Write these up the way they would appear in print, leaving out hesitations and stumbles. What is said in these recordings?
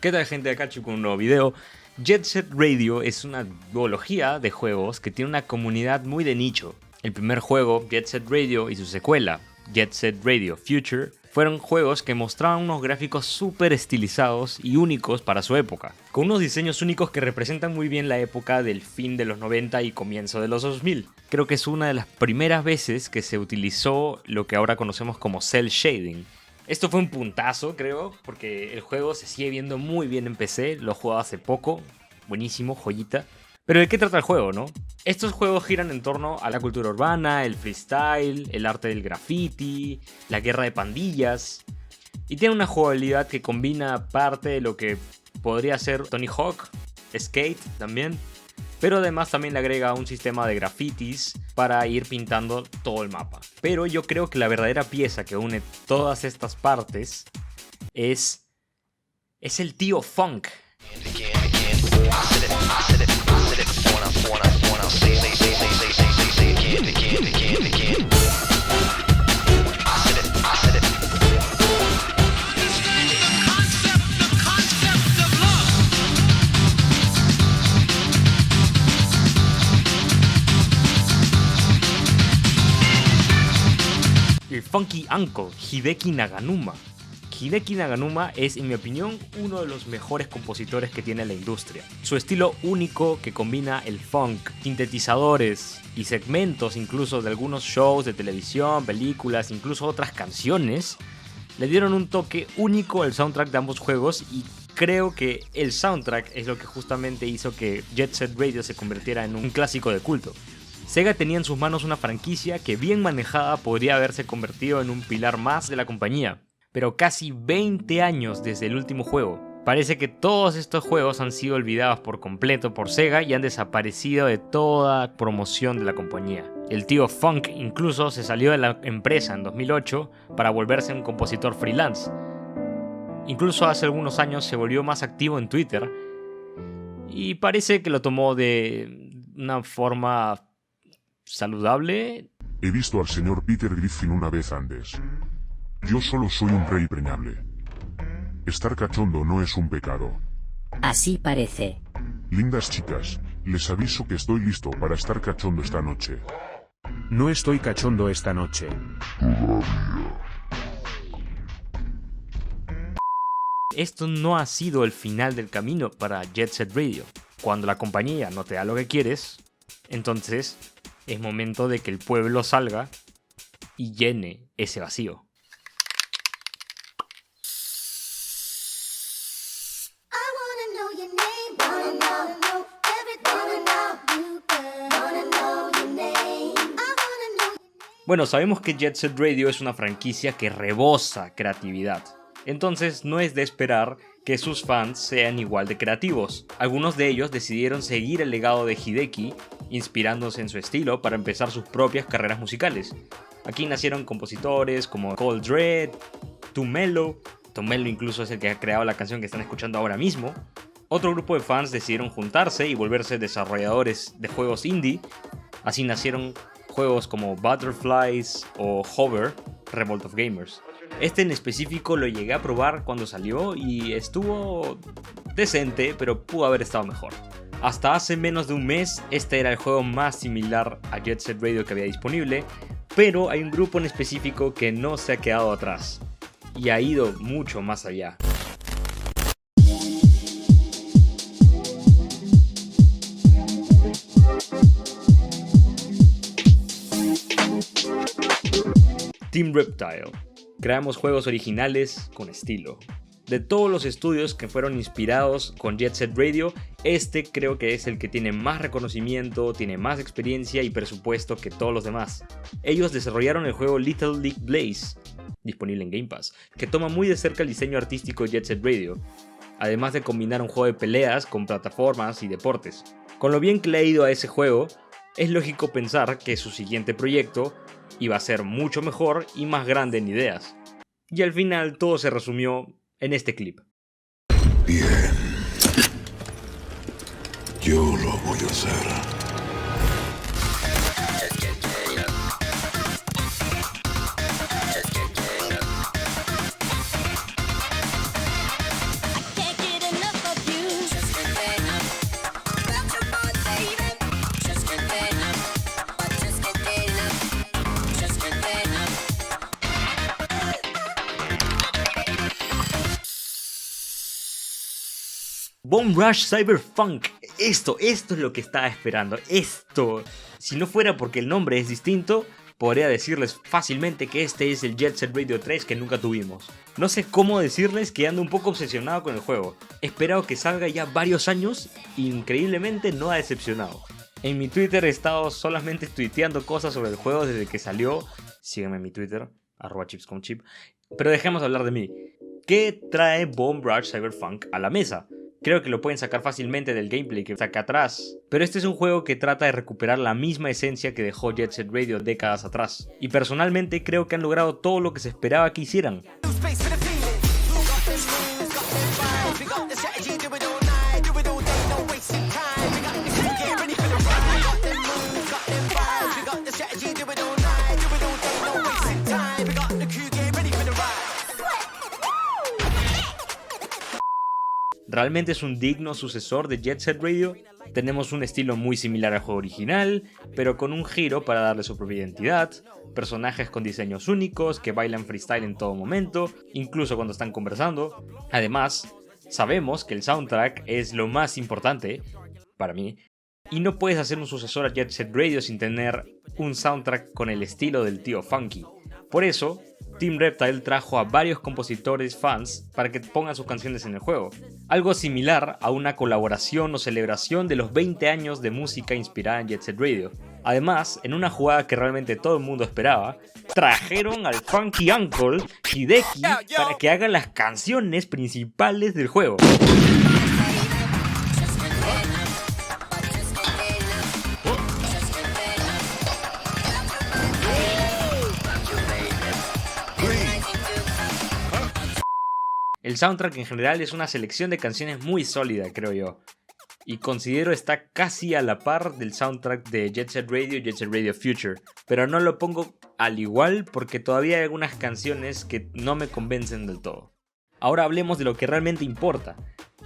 ¿Qué tal, gente? Acá Chu con un nuevo video. Jet Set Radio es una duología de juegos que tiene una comunidad muy de nicho. El primer juego, Jet Set Radio, y su secuela, Jet Set Radio Future, fueron juegos que mostraban unos gráficos súper estilizados y únicos para su época, con unos diseños únicos que representan muy bien la época del fin de los 90 y comienzo de los 2000. Creo que es una de las primeras veces que se utilizó lo que ahora conocemos como cel shading. Esto fue un puntazo, creo, porque el juego se sigue viendo muy bien en PC. Lo he jugado hace poco, buenísimo, joyita. Pero ¿de qué trata el juego, no? Estos juegos giran en torno a la cultura urbana, el freestyle, el arte del graffiti, la guerra de pandillas. Y tiene una jugabilidad que combina parte de lo que podría ser Tony Hawk, Skate también. Pero además también le agrega un sistema de grafitis para ir pintando todo el mapa. Pero yo creo que la verdadera pieza que une todas estas partes es el tío Funk. El Funky Uncle, Hideki Naganuma. Hideki Naganuma es, en mi opinión, uno de los mejores compositores que tiene la industria. Su estilo único que combina el funk, sintetizadores y segmentos incluso de algunos shows de televisión, películas, incluso otras canciones, le dieron un toque único al soundtrack de ambos juegos, y creo que el soundtrack es lo que justamente hizo que Jet Set Radio se convirtiera en un clásico de culto. Sega tenía en sus manos una franquicia que, bien manejada, podría haberse convertido en un pilar más de la compañía. Pero casi 20 años desde el último juego. Parece que todos estos juegos han sido olvidados por completo por Sega y han desaparecido de toda promoción de la compañía. El tío Funk incluso se salió de la empresa en 2008 para volverse un compositor freelance. Incluso hace algunos años se volvió más activo en Twitter y parece que lo tomó de una forma saludable. He visto al señor Peter Griffin una vez antes. Yo solo soy un rey preñable. Estar cachondo no es un pecado. Así parece. Lindas chicas, les aviso que estoy listo para estar cachondo esta noche. No estoy cachondo esta noche. Esto no ha sido el final del camino para Jet Set Radio. Cuando la compañía no te da lo que quieres, entonces es momento de que el pueblo salga y llene ese vacío. Bueno, sabemos que Jet Set Radio es una franquicia que rebosa creatividad. Entonces no es de esperar que sus fans sean igual de creativos. Algunos de ellos decidieron seguir el legado de Hideki, inspirándose en su estilo para empezar sus propias carreras musicales. Aquí nacieron compositores como Cold Dread, Tumelo. Tumelo incluso es el que ha creado la canción que están escuchando ahora mismo. Otro grupo de fans decidieron juntarse y volverse desarrolladores de juegos indie. Así nacieron juegos como Butterflies o Hover, Revolt of Gamers. Este en específico lo llegué a probar cuando salió y estuvo decente, pero pudo haber estado mejor. Hasta hace menos de un mes, este era el juego más similar a Jet Set Radio que había disponible, pero hay un grupo en específico que no se ha quedado atrás y ha ido mucho más allá. Team Reptile. Creamos juegos originales con estilo. De todos los estudios que fueron inspirados con Jet Set Radio, este creo que es el que tiene más reconocimiento, tiene más experiencia y presupuesto que todos los demás. Ellos desarrollaron el juego Little League Blaze, disponible en Game Pass, que toma muy de cerca el diseño artístico de Jet Set Radio, además de combinar un juego de peleas con plataformas y deportes. Con lo bien que le ha ido a ese juego, es lógico pensar que su siguiente proyecto iba a ser mucho mejor y más grande en ideas. Y al final todo se resumió en este clip. Bien. Yo lo voy a hacer. Bomb Rush Cyberfunk. Esto es lo que estaba esperando. Esto. Si no fuera porque el nombre es distinto, podría decirles fácilmente que este es el Jet Set Radio 3 que nunca tuvimos. No sé cómo decirles que ando un poco obsesionado con el juego. He esperado que salga ya varios años y increíblemente no ha decepcionado. En mi Twitter he estado solamente tuiteando cosas sobre el juego desde que salió. Síganme en mi Twitter, @chipsconchip. Pero dejemos hablar de mí. ¿Qué trae Bomb Rush Cyberfunk a la mesa? Creo que lo pueden sacar fácilmente del gameplay que saca atrás, pero este es un juego que trata de recuperar la misma esencia que dejó Jet Set Radio décadas atrás, y personalmente creo que han logrado todo lo que se esperaba que hicieran. Realmente es un digno sucesor de Jet Set Radio. Tenemos un estilo muy similar al juego original, pero con un giro para darle su propia identidad, personajes con diseños únicos que bailan freestyle en todo momento, incluso cuando están conversando. Además, sabemos que el soundtrack es lo más importante, para mí, y no puedes hacer un sucesor a Jet Set Radio sin tener un soundtrack con el estilo del tío Funky. Por eso, Team Reptile trajo a varios compositores fans para que pongan sus canciones en el juego. Algo similar a una colaboración o celebración de los 20 años de música inspirada en Jet Set Radio. Además, en una jugada que realmente todo el mundo esperaba, trajeron al Funky Uncle Hideki para que haga las canciones principales del juego. El soundtrack en general es una selección de canciones muy sólida, creo yo. Y considero está casi a la par del soundtrack de Jet Set Radio y Jet Set Radio Future. Pero no lo pongo al igual porque todavía hay algunas canciones que no me convencen del todo. Ahora hablemos de lo que realmente importa,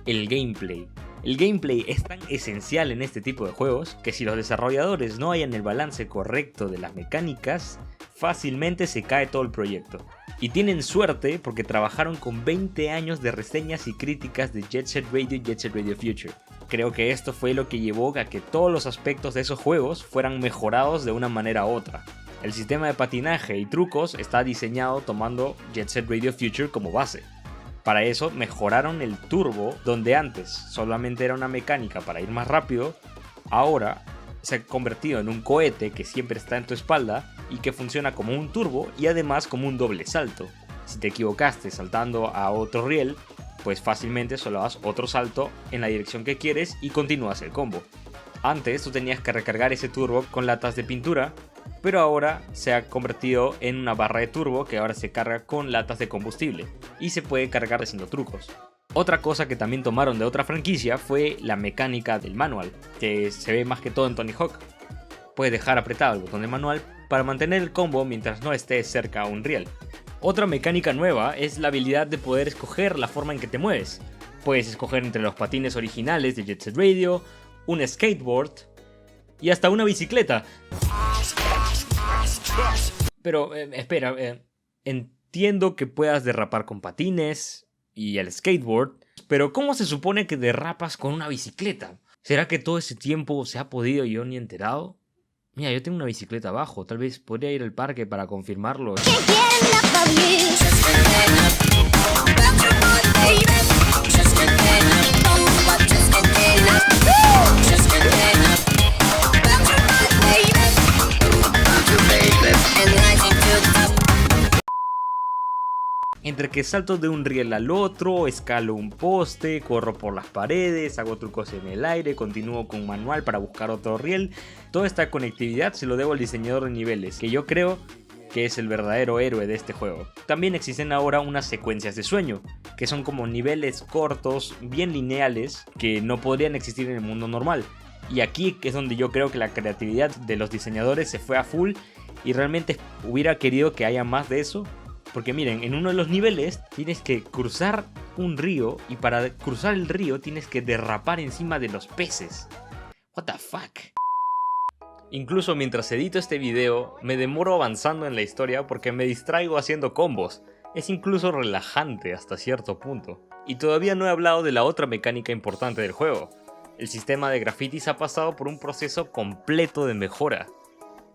el gameplay. El gameplay es tan esencial en este tipo de juegos que si los desarrolladores no hallan el balance correcto de las mecánicas, fácilmente se cae todo el proyecto. Y tienen suerte porque trabajaron con 20 años de reseñas y críticas de Jet Set Radio y Jet Set Radio Future. Creo que esto fue lo que llevó a que todos los aspectos de esos juegos fueran mejorados de una manera u otra. El sistema de patinaje y trucos está diseñado tomando Jet Set Radio Future como base. Para eso mejoraron el turbo, donde antes solamente era una mecánica para ir más rápido, ahora se ha convertido en un cohete que siempre está en tu espalda y que funciona como un turbo y además como un doble salto. Si te equivocaste saltando a otro riel, pues fácilmente solo das otro salto en la dirección que quieres y continúas el combo. Antes tú tenías que recargar ese turbo con latas de pintura, pero ahora se ha convertido en una barra de turbo que ahora se carga con latas de combustible y se puede cargar haciendo trucos. Otra cosa que también tomaron de otra franquicia fue la mecánica del manual, que se ve más que todo en Tony Hawk. Puedes dejar apretado el botón de manual para mantener el combo mientras no estés cerca a un riel. Otra mecánica nueva es la habilidad de poder escoger la forma en que te mueves. Puedes escoger entre los patines originales de Jet Set Radio, un skateboard y hasta una bicicleta. Pero espera, entiendo que puedas derrapar con patines y el skateboard, pero ¿cómo se supone que derrapas con una bicicleta? ¿Será que todo ese tiempo se ha podido y yo ni he enterado? Mira, yo tengo una bicicleta abajo, tal vez podría ir al parque para confirmarlo. Entre que salto de un riel al otro, escalo un poste, corro por las paredes, hago trucos en el aire, continúo con manual para buscar otro riel, toda esta conectividad se lo debo al diseñador de niveles, que yo creo que es el verdadero héroe de este juego. También existen ahora unas secuencias de sueño, que son como niveles cortos, bien lineales, que no podrían existir en el mundo normal. Y aquí es donde yo creo que la creatividad de los diseñadores se fue a full y realmente hubiera querido que haya más de eso. Porque miren, en uno de los niveles tienes que cruzar un río y para cruzar el río tienes que derrapar encima de los peces. What the fuck? Incluso mientras edito este video me demoro avanzando en la historia porque me distraigo haciendo combos. Es incluso relajante hasta cierto punto. Y todavía no he hablado de la otra mecánica importante del juego. El sistema de grafitis ha pasado por un proceso completo de mejora.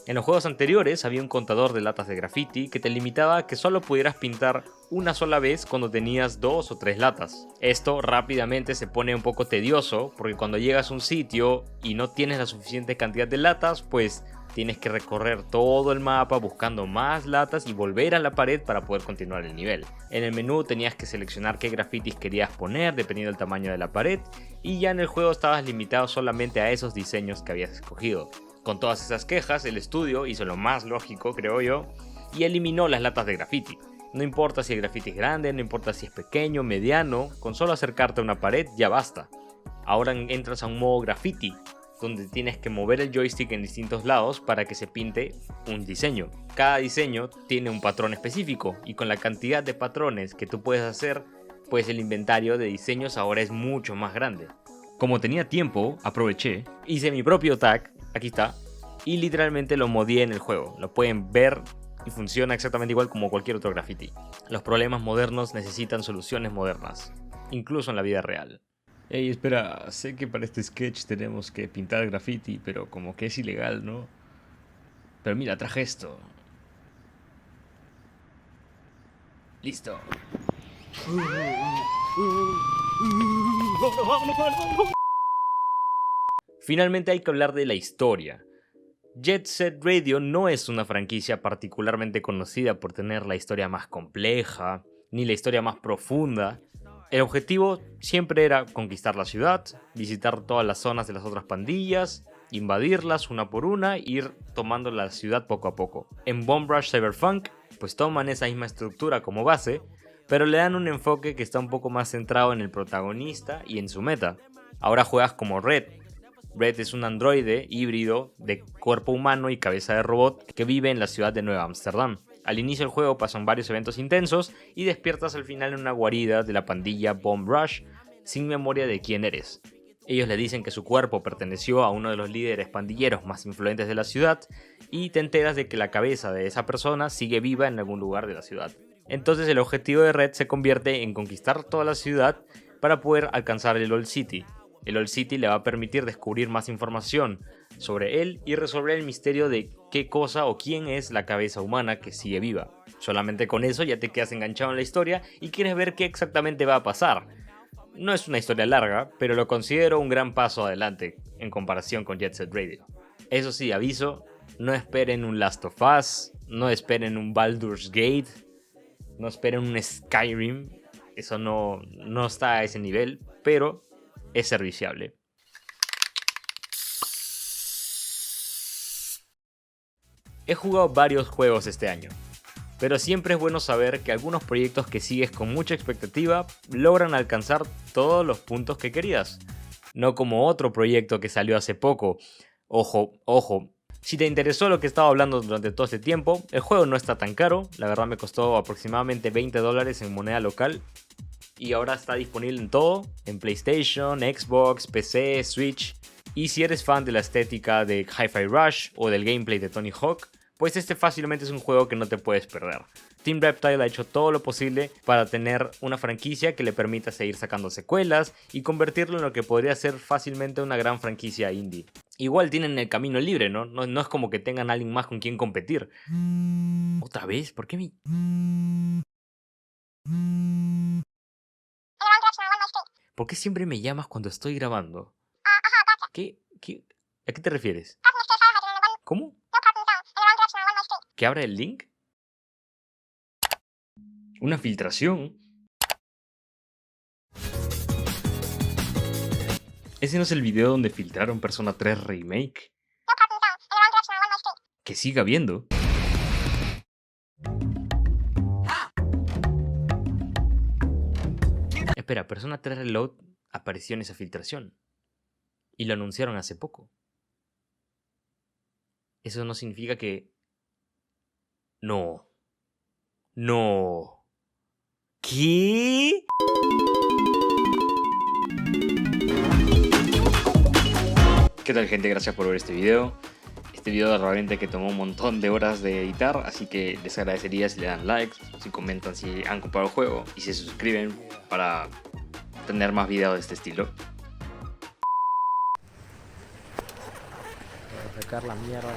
En los juegos anteriores había un contador de latas de graffiti que te limitaba a que solo pudieras pintar una sola vez cuando tenías 2 o 3 latas. Esto rápidamente se pone un poco tedioso porque cuando llegas a un sitio y no tienes la suficiente cantidad de latas, pues tienes que recorrer todo el mapa buscando más latas y volver a la pared para poder continuar el nivel. En el menú tenías que seleccionar qué grafitis querías poner dependiendo del tamaño de la pared y ya en el juego estabas limitado solamente a esos diseños que habías escogido. Con todas esas quejas, el estudio hizo lo más lógico, creo yo, y eliminó las latas de graffiti. No importa si el graffiti es grande, no importa si es pequeño, mediano, con solo acercarte a una pared ya basta. Ahora entras a un modo graffiti, donde tienes que mover el joystick en distintos lados para que se pinte un diseño. Cada diseño tiene un patrón específico, y con la cantidad de patrones que tú puedes hacer, pues el inventario de diseños ahora es mucho más grande. Como tenía tiempo, aproveché, hice mi propio tag. Aquí está, y literalmente lo modié en el juego. Lo pueden ver y funciona exactamente igual como cualquier otro graffiti. Los problemas modernos necesitan soluciones modernas, incluso en la vida real. Ey, espera, sé que para este sketch tenemos que pintar graffiti, pero como que es ilegal, ¿no? Pero mira, traje esto. Listo. Finalmente hay que hablar de la historia. Jet Set Radio no es una franquicia particularmente conocida por tener la historia más compleja, ni la historia más profunda. El objetivo siempre era conquistar la ciudad, visitar todas las zonas de las otras pandillas, invadirlas una por una e ir tomando la ciudad poco a poco. En Bomb Rush Cyberpunk, pues toman esa misma estructura como base, pero le dan un enfoque que está un poco más centrado en el protagonista y en su meta. Ahora juegas como Red. Red es un androide híbrido de cuerpo humano y cabeza de robot que vive en la ciudad de Nueva Ámsterdam. Al inicio del juego pasan varios eventos intensos y despiertas al final en una guarida de la pandilla Bomb Rush sin memoria de quién eres. Ellos le dicen que su cuerpo perteneció a uno de los líderes pandilleros más influyentes de la ciudad y te enteras de que la cabeza de esa persona sigue viva en algún lugar de la ciudad. Entonces el objetivo de Red se convierte en conquistar toda la ciudad para poder alcanzar el Old City. El Old City le va a permitir descubrir más información sobre él y resolver el misterio de qué cosa o quién es la cabeza humana que sigue viva. Solamente con eso ya te quedas enganchado en la historia y quieres ver qué exactamente va a pasar. No es una historia larga, pero lo considero un gran paso adelante en comparación con Jet Set Radio. Eso sí, aviso, no esperen un Last of Us, no esperen un Baldur's Gate, no esperen un Skyrim, eso no está a ese nivel, pero es serviciable. He jugado varios juegos este año, pero siempre es bueno saber que algunos proyectos que sigues con mucha expectativa logran alcanzar todos los puntos que querías. No como otro proyecto que salió hace poco. Ojo, si te interesó lo que estaba hablando durante todo este tiempo, el juego no está tan caro, la verdad me costó aproximadamente $20 en moneda local. Y ahora está disponible en todo, en PlayStation, Xbox, PC, Switch. Y si eres fan de la estética de Hi-Fi Rush o del gameplay de Tony Hawk, pues este fácilmente es un juego que no te puedes perder. Team Reptile ha hecho todo lo posible para tener una franquicia que le permita seguir sacando secuelas y convertirlo en lo que podría ser fácilmente una gran franquicia indie. Igual tienen el camino libre, ¿no? No es como que tengan a alguien más con quien competir. ¿Otra vez? ¿Por qué mi...? ¿Por qué siempre me llamas cuando estoy grabando? ¿A qué te refieres? ¿Cómo? ¿Que abra el link? ¿Una filtración? ¿Ese no es el video donde filtraron Persona 3 Remake? Que siga viendo. Espera, Persona 3 Reload apareció en esa filtración. Y lo anunciaron hace poco. Eso no significa que... No. No. ¿Qué? ¿Qué tal, gente? Gracias por ver este video. Este video realmente que tomó un montón de horas de editar, así que les agradecería si le dan likes, si comentan si han comprado el juego y si se suscriben para tener más videos de este estilo. Sacar la mierda.